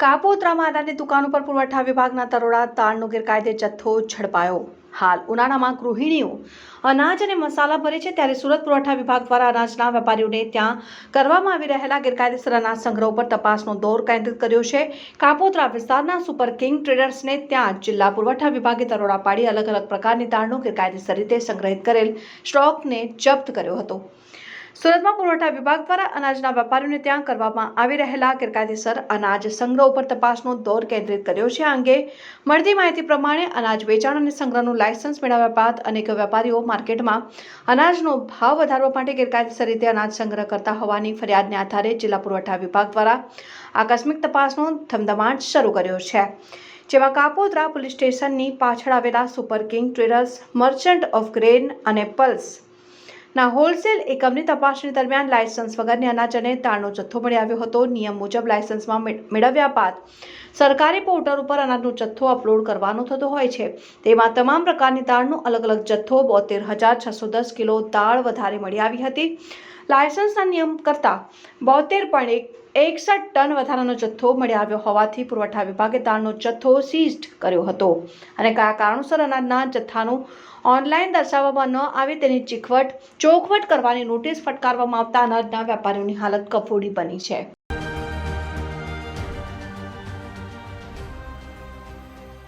કાપોદ્રામાં અનાજની દુકાન ઉપર પુરવઠા વિભાગના દરોડા તાળનો ગેરકાયદે જથ્થો ઝડપાયો। હાલ ઉનાળામાં ગૃહિણીઓ અનાજ અને મસાલા ભરે છે, ત્યારે સુરત પુરવઠા વિભાગ દ્વારા અનાજના વેપારીઓને ત્યાં કરવામાં આવી રહેલા ગેરકાયદેસર અનાજ સંગ્રહ પર તપાસનો દોર કેન્દ્રિત કર્યો છે। કાપોદ્રા વિસ્તારના સુપર કિંગ ટ્રેડર્સને ત્યાં જિલ્લા પુરવઠા વિભાગે દરોડા પાડી અલગ અલગ પ્રકારની દાળનો ગેરકાયદેસર રીતે સંગ્રહિત કરેલ સ્ટોકને જપ્ત કર્યો હતો। સુરતમાં પુરવઠા વિભાગ દ્વારા અનાજના વેપારીઓને ત્યાં કરવામાં આવી રહેલા ગેરકાયદેસર અનાજ સંગ્રહ ઉપર તપાસનો દોર કેન્દ્રિત કર્યો છે। આ અંગે મળતી માહિતી પ્રમાણે અનાજ વેચાણ અને સંગ્રહનું લાયસન્સ મેળવ્યા બાદ અનેક વેપારીઓ માર્કેટમાં અનાજનો ભાવ વધારવા માટે ગેરકાયદેસર રીતે અનાજ સંગ્રહ કરતા હોવાની ફરિયાદને આધારે જિલ્લા પુરવઠા વિભાગ દ્વારા આકસ્મિક તપાસનો ધમધમાટ શરૂ કર્યો છે, જેમાં કાપોદ્રા પોલીસ સ્ટેશનની પાછળ આવેલા super king traders merchant of grain અને પલ્સ ના હોલસેલ એકમની તપાસણી દરમિયાન લાયસન્સ વગરની અનાજ અને દાળનો જથ્થો મળી આવ્યો હતો। નિયમ મુજબ લાયસન્સમાં મેળવ્યા બાદ સરકારી પોર્ટલ ઉપર અનાજનો જથ્થો અપલોડ કરવાનો થતો હોય છે, તેમાં તમામ પ્રકારની દાળનો અલગ અલગ જથ્થો 72,610 કિલો દાળ વધારે મળી આવી હતી। લાયસન્સના નિયમ કરતાં 72.61 ટન વધારાનો જથ્થો મળી આવ્યો હોવાથી પુરવઠા વિભાગે દાળનો જથ્થો સીઝ કર્યો હતો અને કયા કારણોસર અનાજના જથ્થાનું ઓનલાઈન દર્શાવવામાં ન આવે તેની ચોખવટ કરવાની નોટિસ ફટકારવામાં આવતા અનાજના વેપારીઓની હાલત કફોડી બની છે।